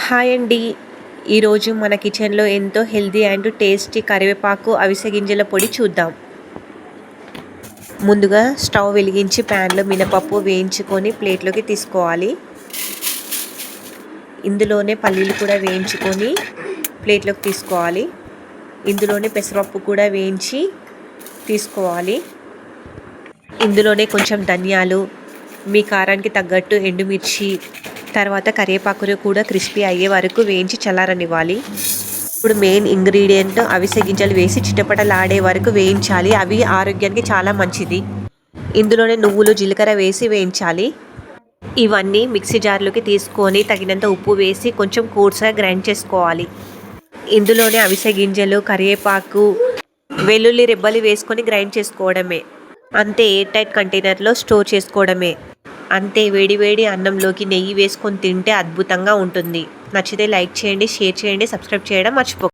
Hi అండి. ఈరోజు మన కిచెన్లో ఎంతో హెల్తీ అండ్ టేస్టీ కరివేపాకు అవిసె గింజల పొడి చూద్దాం. ముందుగా స్టవ్ వెలిగించి ప్యాన్లో మినపప్పు వేయించుకొని ప్లేట్లోకి తీసుకోవాలి. ఇందులోనే పల్లీలు కూడా వేయించుకొని ప్లేట్లోకి తీసుకోవాలి. ఇందులోనే పెసరపప్పు కూడా వేయించి తీసుకోవాలి. ఇందులోనే కొంచెం ధనియాలు, మీ కారానికి తగ్గట్టు ఎండుమిర్చి, తర్వాత కరివేపాకును కూడా క్రిస్పీ అయ్యే వరకు వేయించి చల్లారనివ్వాలి. ఇప్పుడు మెయిన్ ఇంగ్రీడియంట్ అవిసె గింజలు వేసి చిటపటలాడే వరకు వేయించాలి. అవి ఆరోగ్యానికి చాలా మంచిది. ఇందులోనే నువ్వులు, జీలకర్ర వేసి వేయించాలి. ఇవన్నీ మిక్సీ జార్లోకి తీసుకొని తగినంత ఉప్పు వేసి కొంచెం కోర్స్గా గ్రైండ్ చేసుకోవాలి. ఇందులోనే అవిసె గింజలు, కరివేపాకు, వెల్లుల్లి రెబ్బలు వేసుకొని గ్రైండ్ చేసుకోవడమే. అంతే, ఎయిర్ టైట్ కంటైనర్లో స్టోర్ చేసుకోవడమే. అంతే, వేడివేడి అన్నంలోకి నెయ్యి వేసుకొని తింటే అద్భుతంగా ఉంటుంది. నచ్చితే లైక్ చేయండి, షేర్ చేయండి, సబ్స్క్రైబ్ చేయడం మర్చిపోకండి.